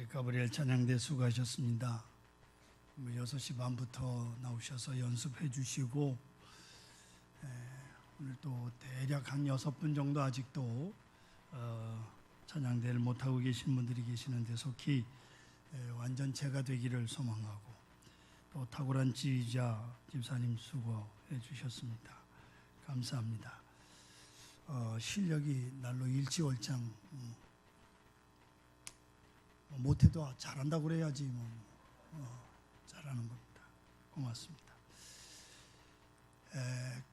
우리 가브리엘 찬양대 수고하셨습니다. 6시 반부터 나오셔서 연습해 주시고 오늘 또 대략 한 6분 정도 아직도 찬양대를 못하고 계신 분들이 계시는데 속히 완전체가 되기를 소망하고, 또 탁월한 지휘자 집사님 수고해 주셨습니다. 감사합니다. 실력이 날로 일치월장, 못해도 잘한다고 그래야지 잘하는 겁니다. 고맙습니다.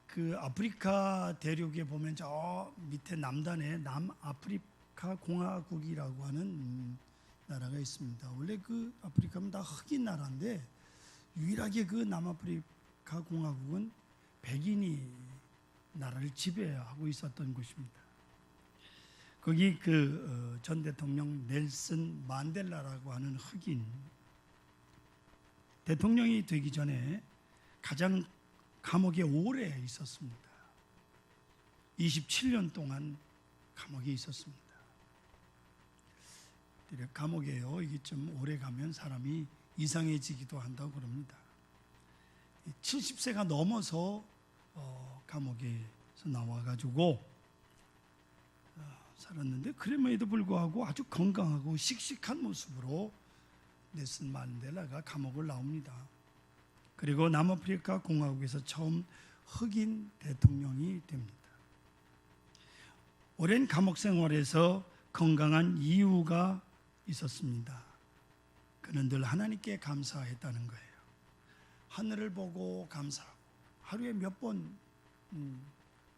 그 아프리카 대륙에 보면 저 밑에 남단에 남아프리카 공화국이라고 하는 나라가 있습니다. 원래 그 아프리카는 다 흑인 나라인데 유일하게 그 남아프리카 공화국은 백인이 나라를 지배하고 있었던 곳입니다. 거기 전 대통령 넬슨 만델라라고 하는 흑인 대통령이 되기 전에 가장 감옥에 오래 있었습니다. 27년 동안 감옥에 있었습니다. 감옥에요, 이게 좀 오래 가면 사람이 이상해지기도 한다고 그럽니다. 70세가 넘어서 감옥에서 나와가지고 살았는데, 그럼에도 불구하고 아주 건강하고 씩씩한 모습으로 넬슨 만델라가 감옥을 나옵니다. 그리고 남아프리카 공화국에서 처음 흑인 대통령이 됩니다. 오랜 감옥 생활에서 건강한 이유가 있었습니다. 그는 늘 하나님께 감사했다는 거예요. 하늘을 보고 감사하고, 하루에 몇 번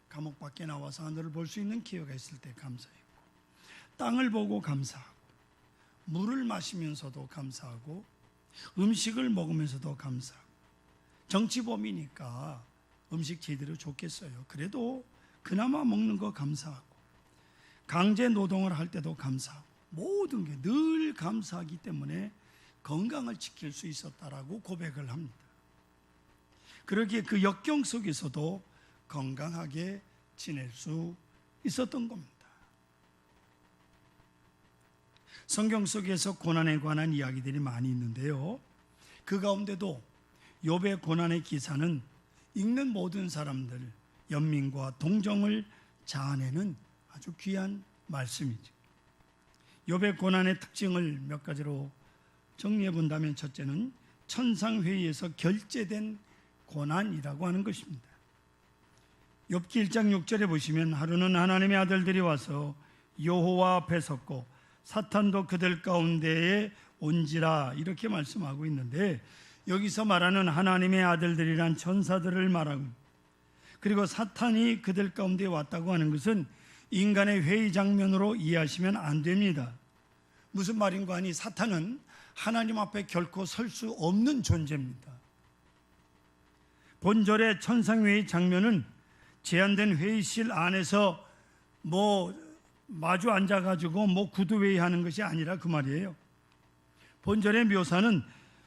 감옥 밖에 나와서 하늘을 볼 수 있는 기회가 있을 때 감사했고, 땅을 보고 감사하고, 물을 마시면서도 감사하고, 음식을 먹으면서도 감사하고, 정치범이니까 음식 제대로 줬겠어요. 그래도 그나마 먹는 거 감사하고, 강제 노동을 할 때도 감사하고, 모든 게 늘 감사하기 때문에 건강을 지킬 수 있었다라고 고백을 합니다. 그러기에 그 역경 속에서도 건강하게 지낼 수 있었던 겁니다. 성경 속에서 고난에 관한 이야기들이 많이 있는데요, 그 가운데도 욥의 고난의 기사는 읽는 모든 사람들, 연민과 동정을 자아내는 아주 귀한 말씀이죠. 욥의 고난의 특징을 몇 가지로 정리해 본다면, 첫째는 천상회의에서 결제된 고난이라고 하는 것입니다. 욥기 1장 6절에 보시면, 하루는 하나님의 아들들이 와서 여호와 앞에 섰고 사탄도 그들 가운데에 온지라, 이렇게 말씀하고 있는데, 여기서 말하는 하나님의 아들들이란 천사들을 말하고, 그리고 사탄이 그들 가운데에 왔다고 하는 것은 인간의 회의 장면으로 이해하시면 안 됩니다. 무슨 말인가 하니, 사탄은 하나님 앞에 결코 설 수 없는 존재입니다. 본절의 천상회의 장면은 제한된 회의실 안에서 마주 앉아가지고 구두회의 하는 것이 아니라 그 말이에요. 본절의 묘사는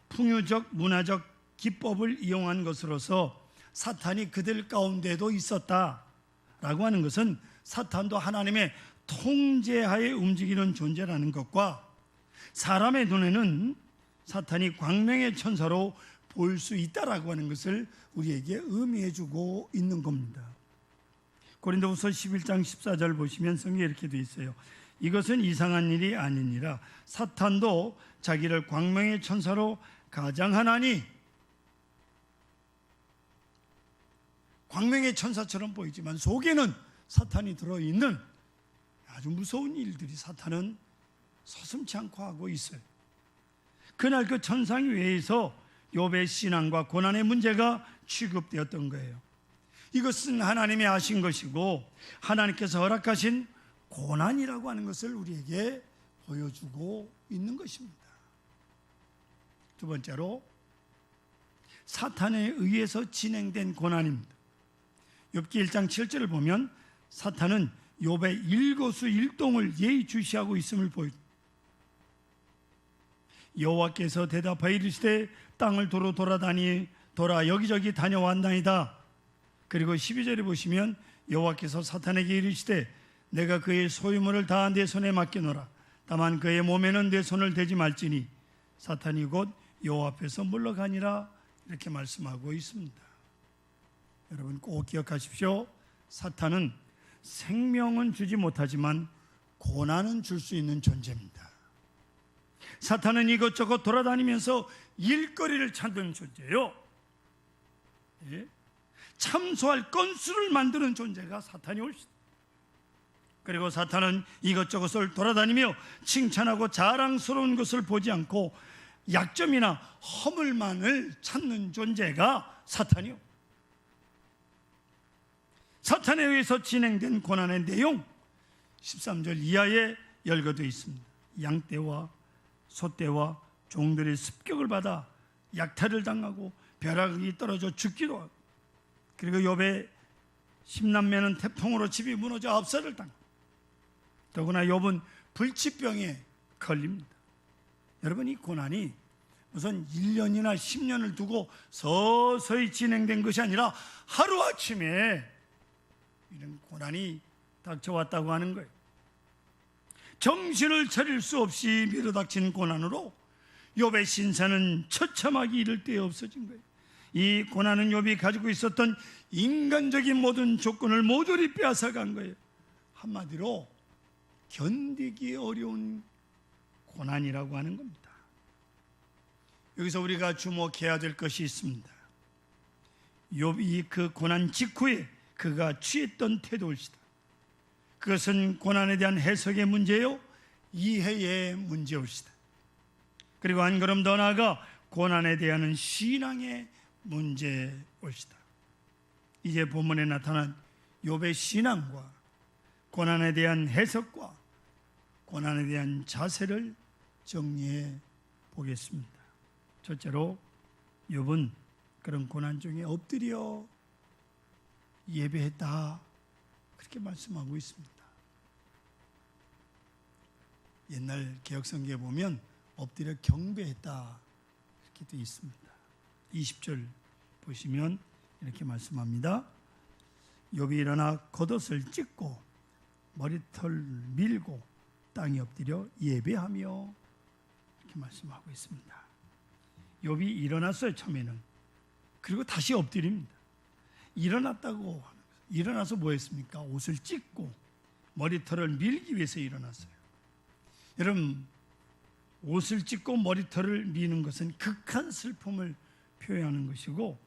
풍요적 문화적 기법을 이용한 것으로서 사탄이 그들 가운데도 있었다라고 하는 것은 사탄도 하나님의 통제하에 움직이는 존재라는 것과, 사람의 눈에는 사탄이 광명의 천사로 볼 수 있다라고 하는 것을 우리에게 의미해 주고 있는 겁니다. 고린도후서 11장 14절 보시면 성경에 이렇게 되어 있어요. 이것은 이상한 일이 아니니라. 사탄도 자기를 광명의 천사로 가장하나니. 광명의 천사처럼 보이지만 속에는 사탄이 들어있는 아주 무서운 일들이 사탄은 서슴지 않고 하고 있어요. 그날 그 천상회의에서 욥의 신앙과 고난의 문제가 취급되었던 거예요. 이것은 하나님이 하신 것이고 하나님께서 허락하신 고난이라고 하는 것을 우리에게 보여주고 있는 것입니다. 두 번째로, 사탄에 의해서 진행된 고난입니다. 욥기 1장 7절을 보면 사탄은 욥의 일거수일동을 예의주시하고 있음을 보여줍니다. 여호와께서 대답하여 이르시되 땅을 도로 돌아 여기저기 다녀왔나이다. 그리고 12절에 보시면 여호와께서 사탄에게 이르시되 내가 그의 소유물을 다 내 손에 맡겨놓으라. 다만 그의 몸에는 내 손을 대지 말지니 사탄이 곧 여호와 앞에서 물러가니라. 이렇게 말씀하고 있습니다. 여러분 꼭 기억하십시오. 사탄은 생명은 주지 못하지만 고난은 줄 수 있는 존재입니다. 사탄은 이것저것 돌아다니면서 일거리를 찾는 존재예요. 예? 참소할 건수를 만드는 존재가 사탄이 옳습니다. 그리고 사탄은 이것저것을 돌아다니며 칭찬하고 자랑스러운 것을 보지 않고 약점이나 허물만을 찾는 존재가 사탄이요. 사탄에 의해서 진행된 고난의 내용 13절 이하에 열거되어 있습니다. 양떼와 소떼와 종들의 습격을 받아 약탈을 당하고 벼락이 떨어져 죽기도 하고, 그리고 욥의 10남매는 태풍으로 집이 무너져 압살을 당하고, 더구나 욥은 불치병에 걸립니다. 여러분 이 고난이 무슨 1년이나 10년을 두고 서서히 진행된 것이 아니라 하루아침에 이런 고난이 닥쳐왔다고 하는 거예요. 정신을 차릴 수 없이 밀어닥친 고난으로 욥의 신사는 처참하게 이를 데에 없어진 거예요. 이 고난은 욥이 가지고 있었던 인간적인 모든 조건을 모조리 빼앗아간 거예요. 한마디로 견디기 어려운 고난이라고 하는 겁니다. 여기서 우리가 주목해야 될 것이 있습니다. 욥이 그 고난 직후에 그가 취했던 태도일시다. 그것은 고난에 대한 해석의 문제요, 이해의 문제일시다. 그리고 한 걸음 더 나아가 고난에 대한 신앙의 문제일시다. 이제 본문에 나타난 욥의 신앙과 고난에 대한 해석과 고난에 대한 자세를 정리해 보겠습니다. 첫째로 욥은 그런 고난 중에 엎드려 예배했다, 그렇게 말씀하고 있습니다. 옛날 개역성경에 보면 엎드려 경배했다 이렇게 되어 있습니다. 20절 보시면 이렇게 말씀합니다. 욥이 일어나 겉옷을 찢고 머리털 밀고 땅에 엎드려 예배하며 이렇게 말씀하고 있습니다. 욥이 일어났어요. 처음에는. 그리고 다시 엎드립니다. 일어났다고 하는 거예요. 일어나서 뭐 했습니까? 옷을 찢고 머리털을 밀기 위해서 일어났어요. 여러분, 옷을 찢고 머리털을 미는 것은 극한 슬픔을 표현하는 것이고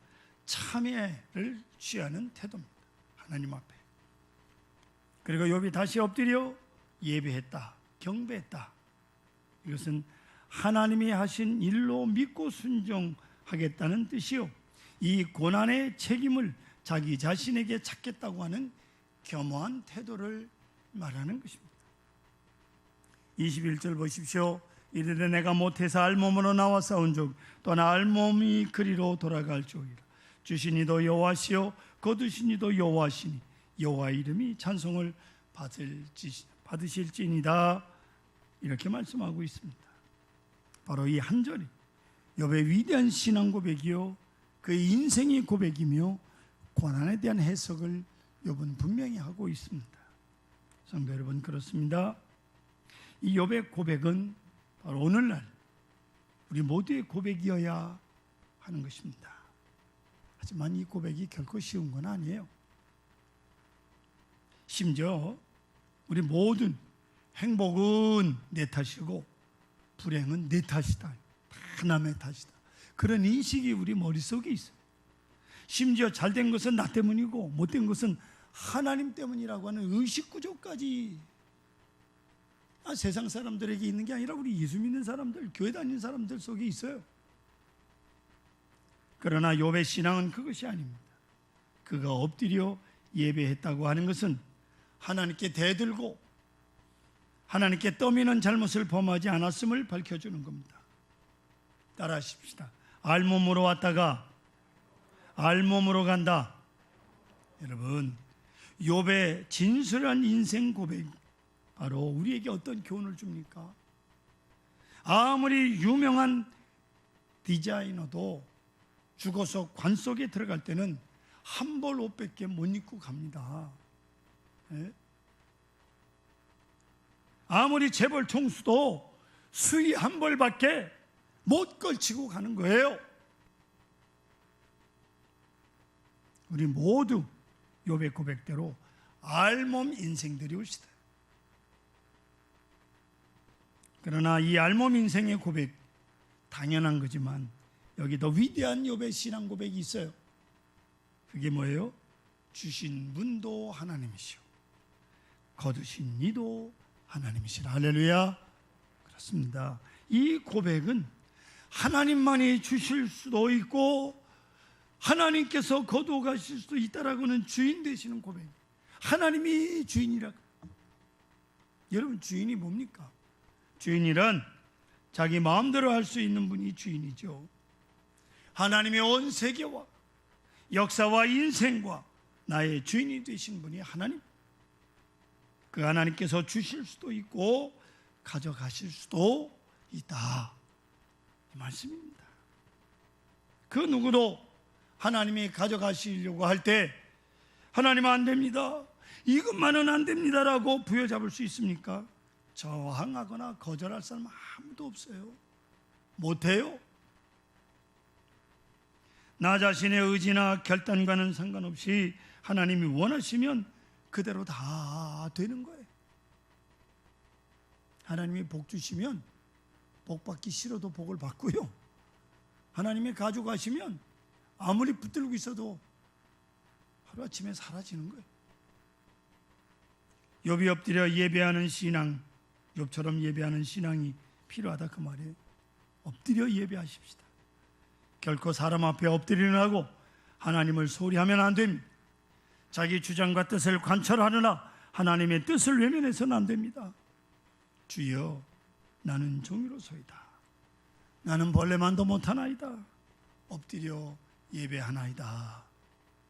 참회를 취하는 태도입니다. 하나님 앞에. 그리고 욥이 다시 엎드려 예배했다, 경배했다. 이것은 하나님이 하신 일로 믿고 순종하겠다는 뜻이요, 이 고난의 책임을 자기 자신에게 찾겠다고 하는 겸허한 태도를 말하는 것입니다. 21절 보십시오. 이르되 내가 못해서 알몸으로 나와 싸운즉 또한 알몸이 그리로 돌아갈지어리라. 주신 이도 여호와시요 거두신 이도 여호와시니 여호와 이름이 찬송을 받으실지니이다. 이렇게 말씀하고 있습니다. 바로 이 한 절이 욥의 위대한 신앙 고백이요, 그의 인생의 고백이며 고난에 대한 해석을 욥은 분명히 하고 있습니다. 성도 여러분, 그렇습니다. 이 욥의 고백은 바로 오늘날 우리 모두의 고백이어야 하는 것입니다. 하지만 이 고백이 결코 쉬운 건 아니에요. 심지어 우리 모든 행복은 내 탓이고 불행은 내 탓이다, 다 남의 탓이다, 그런 인식이 우리 머릿속에 있어요. 심지어 잘된 것은 나 때문이고 못된 것은 하나님 때문이라고 하는 의식구조까지 세상 사람들에게 있는 게 아니라 우리 예수 믿는 사람들, 교회 다니는 사람들 속에 있어요. 그러나 욥의 신앙은 그것이 아닙니다. 그가 엎드려 예배했다고 하는 것은 하나님께 대들고 하나님께 떠미는 잘못을 범하지 않았음을 밝혀주는 겁니다. 따라하십시다. 알몸으로 왔다가 알몸으로 간다. 여러분, 욥의 진솔한 인생 고백, 바로 우리에게 어떤 교훈을 줍니까? 아무리 유명한 디자이너도 죽어서 관 속에 들어갈 때는 한 벌 옷밖에 못 입고 갑니다. 예? 아무리 재벌 총수도 수위 한 벌밖에 못 걸치고 가는 거예요. 우리 모두 욥의 고백대로 알몸 인생들이 올시다. 그러나 이 알몸 인생의 고백 당연한 거지만 여기 더 위대한 욥의 신앙 고백이 있어요. 그게 뭐예요? 주신 분도 하나님이시오, 거두신 이도 하나님이시라. 할렐루야. 그렇습니다. 이 고백은 하나님만이 주실 수도 있고 하나님께서 거두어 가실 수도 있다라고는 주인 되시는 고백. 하나님이 주인이라고. 여러분, 주인이 뭡니까? 주인이란 자기 마음대로 할 수 있는 분이 주인이죠. 하나님의 온 세계와 역사와 인생과 나의 주인이 되신 분이 하나님. 그 하나님께서 주실 수도 있고 가져가실 수도 있다, 이 말씀입니다. 그 누구도 하나님이 가져가시려고 할 때 하나님은 안 됩니다, 이것만은 안 됩니다라고 부여잡을 수 있습니까? 저항하거나 거절할 사람 아무도 없어요. 못해요. 나 자신의 의지나 결단과는 상관없이 하나님이 원하시면 그대로 다 되는 거예요. 하나님이 복 주시면 복 받기 싫어도 복을 받고요, 하나님이 가져가시면 아무리 붙들고 있어도 하루아침에 사라지는 거예요. 욥이 엎드려 예배하는 신앙, 욥처럼 예배하는 신앙이 필요하다, 그 말이에요. 엎드려 예배하십시다. 결코 사람 앞에 엎드리느라고 하나님을 소리하면 안 됩니다. 자기 주장과 뜻을 관철하느라 하나님의 뜻을 외면해서는 안 됩니다. 주여, 나는 종이로소이다. 나는 벌레만도 못하나이다. 엎드려 예배하나이다.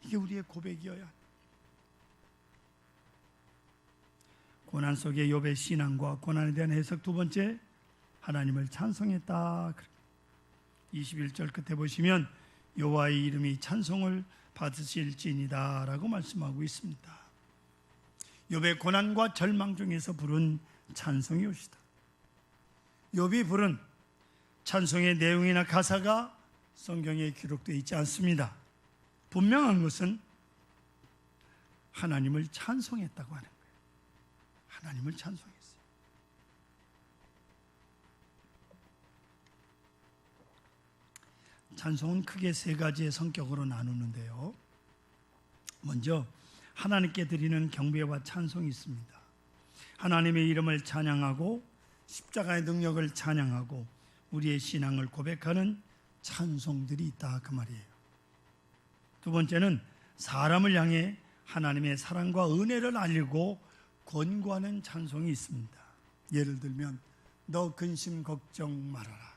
이게 우리의 고백이어야 합니다. 고난 속의 욥의 신앙과 고난에 대한 해석 두 번째, 하나님을 찬송했다. 21절 끝에 보시면 여호와의 이름이 찬송을 받으실지니다 라고 말씀하고 있습니다. 욥의 고난과 절망 중에서 부른 찬송이 옵시다. 욥이 부른 찬송의 내용이나 가사가 성경에 기록되어 있지 않습니다. 분명한 것은 하나님을 찬송했다고 하는 거예요. 하나님을 찬송했어요. 찬송은 크게 세 가지의 성격으로 나누는데요. 먼저 하나님께 드리는 경배와 찬송이 있습니다. 하나님의 이름을 찬양하고 십자가의 능력을 찬양하고 우리의 신앙을 고백하는 찬송들이 있다, 그 말이에요. 두 번째는 사람을 향해 하나님의 사랑과 은혜를 알리고 권고하는 찬송이 있습니다. 예를 들면 너 근심 걱정 말아라,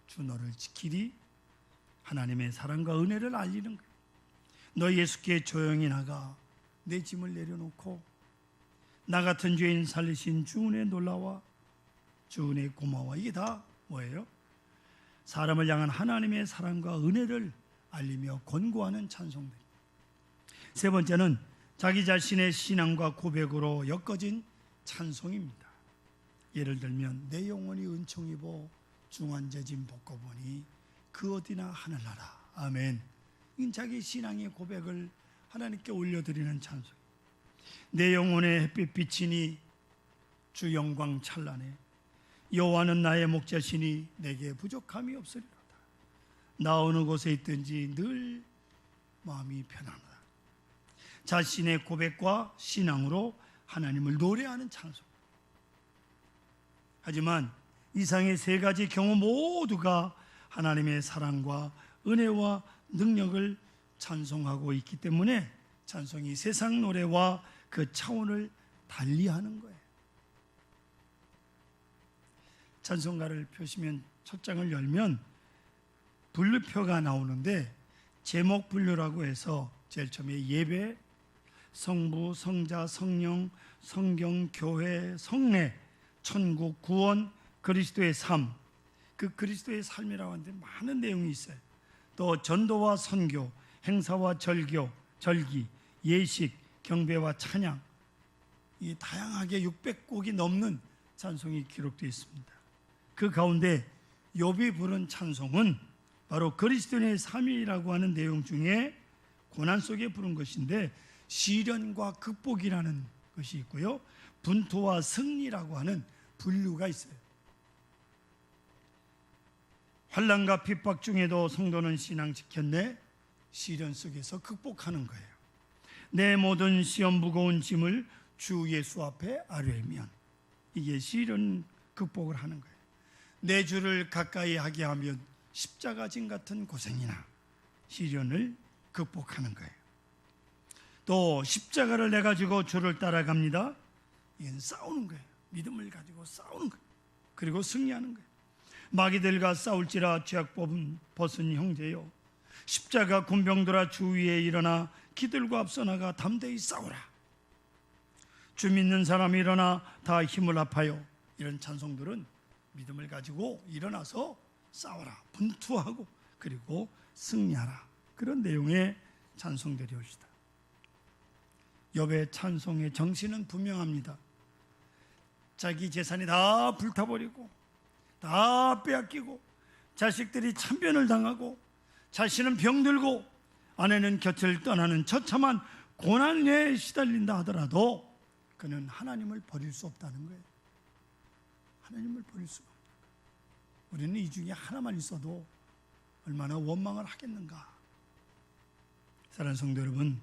주 너를 지키리. 하나님의 사랑과 은혜를 알리는 거예요. 너 예수께 조용히 나가 내 짐을 내려놓고 나 같은 죄인 살리신 주 은혜 놀라와, 주 은혜 고마워. 이게 다 뭐예요? 사람을 향한 하나님의 사랑과 은혜를 알리며 권고하는 찬송들. 세 번째는 자기 자신의 신앙과 고백으로 엮어진 찬송입니다. 예를 들면 내 영혼이 은총 입어 중환제짐 벗고 보니 그 어디나 하늘나라. 아멘. 이건 자기 신앙의 고백을 하나님께 올려드리는 찬송. 내 영혼에 햇빛 비치니 주 영광 찬란해. 여호와는 나의 목자시니 내게 부족함이 없으리로다. 나 어느 곳에 있든지 늘 마음이 편안하다. 자신의 고백과 신앙으로 하나님을 노래하는 찬송. 하지만 이상의 세 가지 경우 모두가 하나님의 사랑과 은혜와 능력을 찬송하고 있기 때문에 찬송이 세상 노래와 그 차원을 달리하는 거예요. 찬송가를 펴시면 첫 장을 열면 분류표가 나오는데 제목 분류라고 해서 제일 처음에 예배, 성부, 성자, 성령, 성경, 교회, 성례, 천국, 구원, 그리스도의 삶. 그 그리스도의 삶이라고 하는데 많은 내용이 있어요. 또 전도와 선교, 행사와 절기, 예식, 경배와 찬양, 이 다양하게 600곡이 넘는 찬송이 기록되어 있습니다. 그 가운데 욥이 부른 찬송은 바로 그리스도인의 삶이라고 하는 내용 중에 고난 속에 부른 것인데, 시련과 극복이라는 것이 있고요, 분투와 승리라고 하는 분류가 있어요. 환난과 핍박 중에도 성도는 신앙 지켰네. 시련 속에서 극복하는 거예요. 내 모든 시험 무거운 짐을 주 예수 앞에 아뢰면, 이게 시련 극복을 하는 거예요. 내 주를 가까이 하게 하면 십자가 짐 같은 고생이나 시련을 극복하는 거예요. 또 십자가를 내 가지고 주를 따라갑니다. 이건 싸우는 거예요. 믿음을 가지고 싸우는 거예요. 그리고 승리하는 거예요. 마귀들과 싸울지라 죄악 벗은 형제요, 십자가 군병들아 주 위에 일어나 기들과 앞서 나가 담대히 싸우라. 주 믿는 사람이 일어나 다 힘을 합하여. 이런 찬송들은 믿음을 가지고 일어나서 싸워라, 분투하고 그리고 승리하라, 그런 내용의 찬송들이 옵시다. 욥의 찬송의 정신은 분명합니다. 자기 재산이 다 불타버리고 다 빼앗기고 자식들이 참변을 당하고 자신은 병들고 아내는 곁을 떠나는 처참한 고난에 시달린다 하더라도 그는 하나님을 버릴 수 없다는 거예요. 하나님을 버릴 수가 없다. 우리는 이 중에 하나만 있어도 얼마나 원망을 하겠는가. 사랑하는 성도 여러분,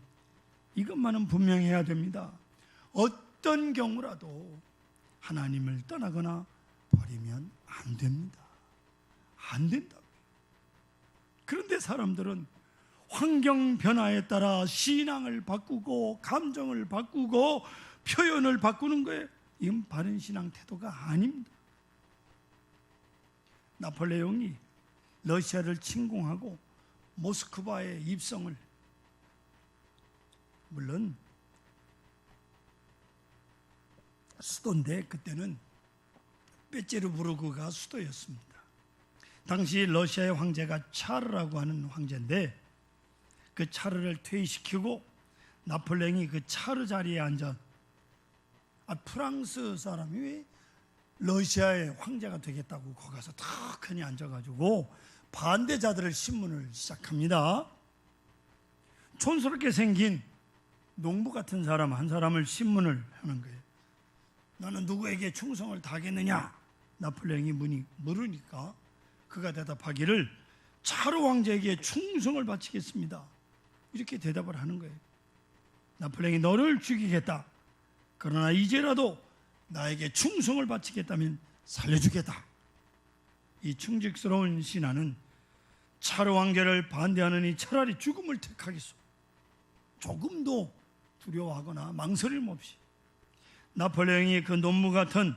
이것만은 분명해야 됩니다. 어떤 경우라도 하나님을 떠나거나 버리면 안 됩니다. 안 된다고요. 그런데 사람들은 환경 변화에 따라 신앙을 바꾸고 감정을 바꾸고 표현을 바꾸는 거예요. 이건 바른 신앙 태도가 아닙니다. 나폴레옹이 러시아를 침공하고 모스크바에 입성을, 물론 수도인데 그때는 페테르부르크가 수도였습니다. 당시 러시아의 황제가 차르라고 하는 황제인데, 그 차르를 퇴위시키고 나폴레옹이 그 차르 자리에 앉아, 프랑스 사람이 왜 러시아의 황제가 되겠다고 거기 가서 턱하니 앉아가지고 반대자들을 신문을 시작합니다. 촌스럽게 생긴 농부 같은 사람 한 사람을 신문을 하는 거예요. 너는 누구에게 충성을 다하겠느냐? 나폴레옹이 물으니까 그가 대답하기를 차르 왕제에게 충성을 바치겠습니다, 이렇게 대답을 하는 거예요. 나폴레옹이 너를 죽이겠다, 그러나 이제라도 나에게 충성을 바치겠다면 살려주겠다. 이 충직스러운 신하는 차르 왕제를 반대하느니 차라리 죽음을 택하겠소. 조금도 두려워하거나 망설임 없이 나폴레옹이 그 논무 같은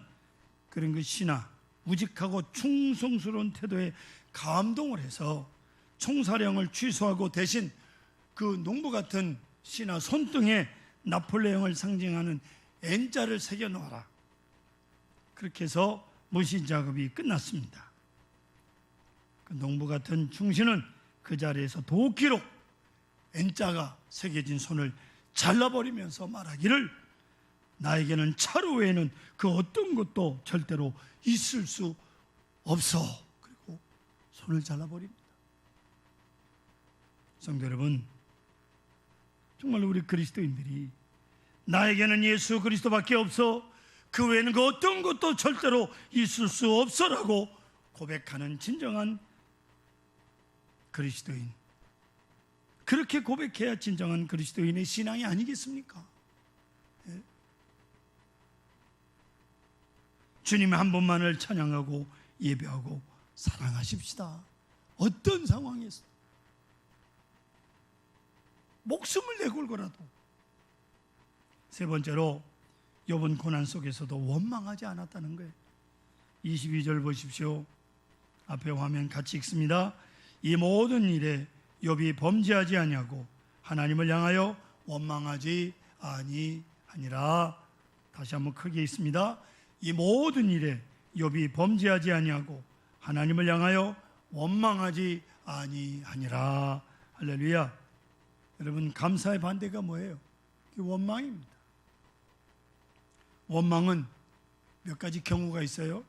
그런 그 신하, 우직하고 충성스러운 태도에 감동을 해서 총사령을 취소하고 대신 그 농부 같은 신하 손등에 나폴레옹을 상징하는 N자를 새겨 놓아라. 그렇게 해서 무신 작업이 끝났습니다. 그 농부 같은 충신은 그 자리에서 도끼로 N자가 새겨진 손을 잘라버리면서 말하기를 나에게는 차르 외에는 그 어떤 것도 절대로 있을 수 없어. 그리고 손을 잘라버립니다. 성도 여러분, 정말 우리 그리스도인들이 나에게는 예수 그리스도밖에 없어, 그 외에는 그 어떤 것도 절대로 있을 수 없어라고 고백하는 진정한 그리스도인, 그렇게 고백해야 진정한 그리스도인의 신앙이 아니겠습니까? 예? 주님 한 분만을 찬양하고 예배하고 사랑하십시다. 어떤 상황에서 목숨을 내걸고라도. 세 번째로 욥은 고난 속에서도 원망하지 않았다는 거예요. 22절 보십시오. 앞에 화면 같이 읽습니다. 이 모든 일에 욥이 범죄하지 아니하고 하나님을 향하여 원망하지 아니하니라. 다시 한번 크게 읽습니다. 이 모든 일에 욥이 범죄하지 아니하고 하나님을 향하여 원망하지 아니하니라. 할렐루야. 여러분, 감사의 반대가 뭐예요? 원망입니다. 원망은 몇 가지 경우가 있어요.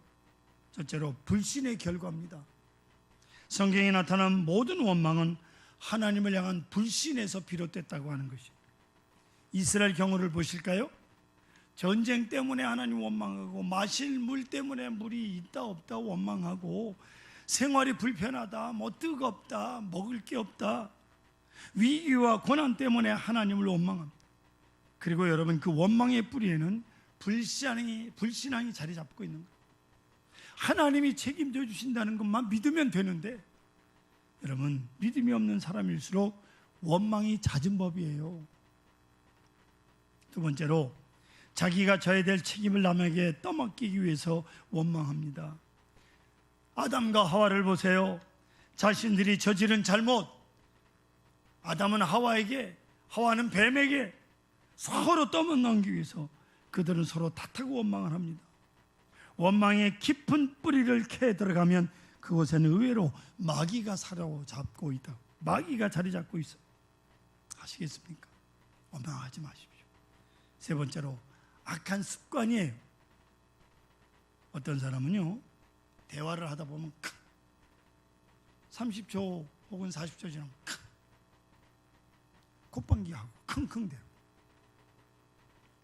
첫째로 불신의 결과입니다. 성경에 나타난 모든 원망은 하나님을 향한 불신에서 비롯됐다고 하는 것입니다. 이스라엘 경우를 보실까요? 전쟁 때문에 하나님 원망하고, 마실 물 때문에 물이 있다 없다 원망하고, 생활이 불편하다, 뭐 뜨겁다, 먹을 게 없다, 위기와 고난 때문에 하나님을 원망합니다. 그리고 여러분, 그 원망의 뿌리에는 불신앙이 자리 잡고 있는 거예요. 하나님이 책임져 주신다는 것만 믿으면 되는데, 여러분, 믿음이 없는 사람일수록 원망이 잦은 법이에요. 두 번째로, 자기가 져야 될 책임을 남에게 떠맡기기 위해서 원망합니다. 아담과 하와를 보세요. 자신들이 저지른 잘못, 아담은 하와에게, 하와는 뱀에게 서로 떠넘기기 위해서 그들은 서로 탓하고 원망을 합니다. 원망의 깊은 뿌리를 캐 들어가면 그곳에는 의외로 마귀가 사로잡고 있다. 마귀가 자리 잡고 있어. 아시겠습니까? 원망하지 마십시오. 세 번째로, 악한 습관이에요. 어떤 사람은요, 대화를 하다 보면 30초 혹은 40초 지나면 콧방귀하고 킁킁대요.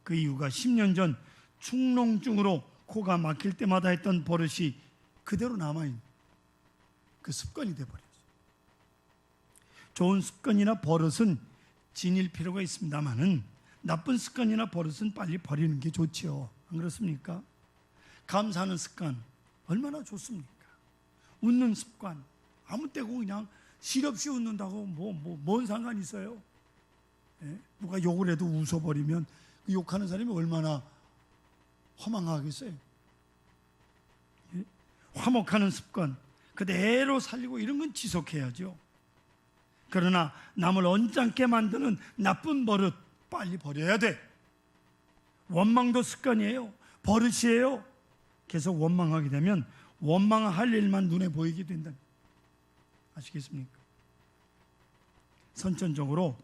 그 이유가 10년 전 축농증으로 코가 막힐 때마다 했던 버릇이 그대로 남아있는 그 습관이 되어버렸어요. 좋은 습관이나 버릇은 지닐 필요가 있습니다만은 나쁜 습관이나 버릇은 빨리 버리는 게 좋지요. 안 그렇습니까? 감사하는 습관 얼마나 좋습니까? 웃는 습관, 아무 때고 그냥 실없이 웃는다고 뭔 상관이 있어요? 예? 누가 욕을 해도 웃어버리면 그 욕하는 사람이 얼마나 허망하겠어요? 예? 화목하는 습관 그대로 살리고 이런 건 지속해야죠. 그러나 남을 언짢게 만드는 나쁜 버릇 빨리 버려야 돼. 원망도 습관이에요. 버릇이에요. 계속 원망하게 되면 원망할 일만 눈에 보이게 된다. 아시겠습니까? 선천적으로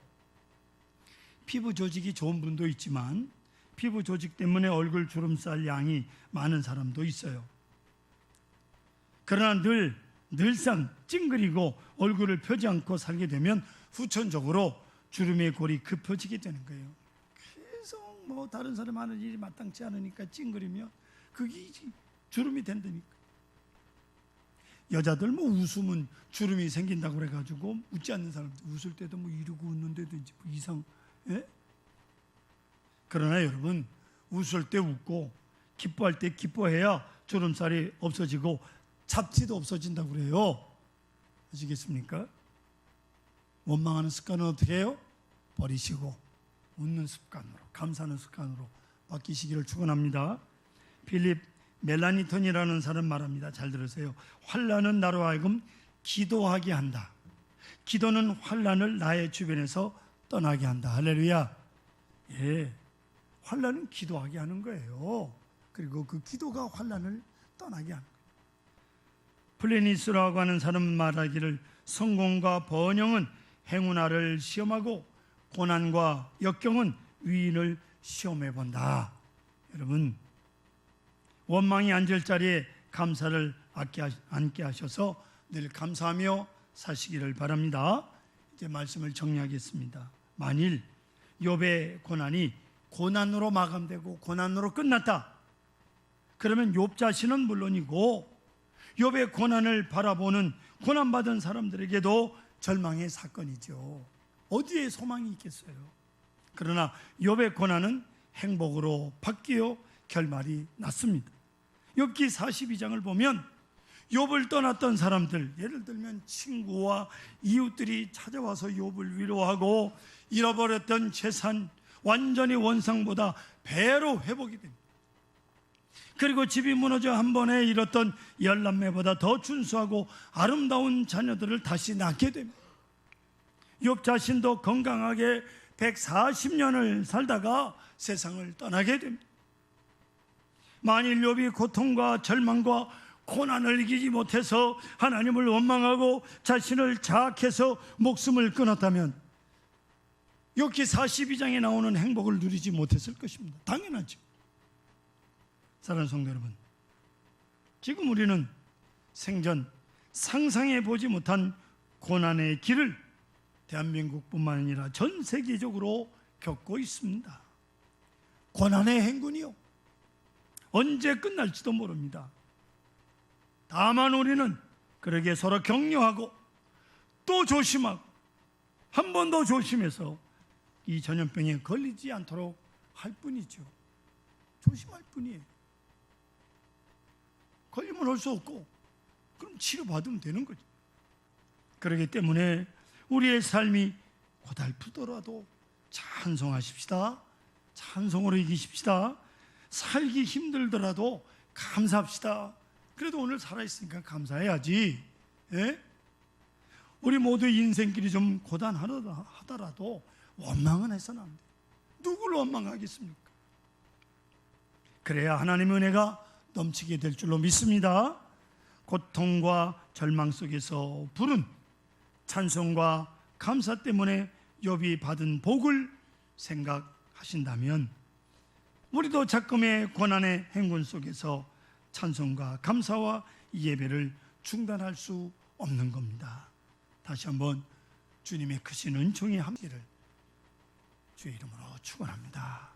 피부 조직이 좋은 분도 있지만 피부 조직 때문에 얼굴 주름살 양이 많은 사람도 있어요. 그러나 늘상 찡그리고 얼굴을 펴지 않고 살게 되면 후천적으로 주름의 골이 급해지게 되는 거예요. 계속 다른 사람 하는 일이 마땅치 않으니까 찡그리면 그게 주름이 된다니까. 여자들 웃으면 주름이 생긴다고 그래가지고 웃지 않는 사람들 웃을 때도 이러고 웃는데든지 이상. 예? 그러나 여러분, 웃을 때 웃고 기뻐할 때 기뻐해야 주름살이 없어지고 잡티도 없어진다고 그래요. 아시겠습니까? 원망하는 습관은 어떻게 해요? 버리시고 웃는 습관으로, 감사하는 습관으로 바뀌시기를 축원합니다. 필립 멜라니톤이라는 사람 말합니다. 잘 들으세요. 환난은 나로 하여금 기도하게 한다. 기도는 환난을 나의 주변에서 떠나게 한다. 할렐루야. 예, 환난은 기도하게 하는 거예요. 그리고 그 기도가 환난을 떠나게 하는 거예요. 플레니스라고 하는 사람 말하기를 성공과 번영은 행운아를 시험하고 고난과 역경은 위인을 시험해 본다. 여러분, 원망이 앉을 자리에 감사를 앉게 하셔서 늘 감사하며 사시기를 바랍니다. 이제 말씀을 정리하겠습니다. 만일 욥의 고난이 고난으로 마감되고 고난으로 끝났다, 그러면 욥 자신은 물론이고 욥의 고난을 바라보는 고난받은 사람들에게도 절망의 사건이죠. 어디에 소망이 있겠어요? 그러나 욥의 고난은 행복으로 바뀌어 결말이 났습니다. 욥기 42장을 보면 욥을 떠났던 사람들, 예를 들면 친구와 이웃들이 찾아와서 욥을 위로하고 잃어버렸던 재산 완전히 원상보다 배로 회복이 됩니다. 그리고 집이 무너져 한 번에 잃었던 열남매보다 더 준수하고 아름다운 자녀들을 다시 낳게 됩니다. 욥 자신도 건강하게 140년을 살다가 세상을 떠나게 됩니다. 만일 욥이 고통과 절망과 고난을 이기지 못해서 하나님을 원망하고 자신을 자학해서 목숨을 끊었다면 욥기 42장에 나오는 행복을 누리지 못했을 것입니다. 당연하죠. 사랑하는 성도 여러분, 지금 우리는 생전 상상해 보지 못한 고난의 길을 대한민국뿐만 아니라 전 세계적으로 겪고 있습니다. 고난의 행군이요, 언제 끝날지도 모릅니다. 다만 우리는 그러게 서로 격려하고 또 조심하고 한 번 더 조심해서 이 전염병에 걸리지 않도록 할 뿐이죠. 조심할 뿐이에요. 걸리면 할 수 없고 그럼 치료받으면 되는 거죠. 그렇기 때문에 우리의 삶이 고달프더라도 찬송하십시다. 찬송으로 이기십시다. 살기 힘들더라도 감사합시다. 그래도 오늘 살아있으니까 감사해야지. 예? 우리 모두 인생길이 좀 고단하더라도 원망은 해서는 안 돼요. 누굴 원망하겠습니까? 그래야 하나님의 은혜가 넘치게 될 줄로 믿습니다. 고통과 절망 속에서 부른 찬송과 감사 때문에 욥이 받은 복을 생각하신다면 우리도 작금의 고난의 행군 속에서 찬송과 감사와 예배를 중단할 수 없는 겁니다. 다시 한번 주님의 크신 은총이 함께를 주의 이름으로 축원합니다.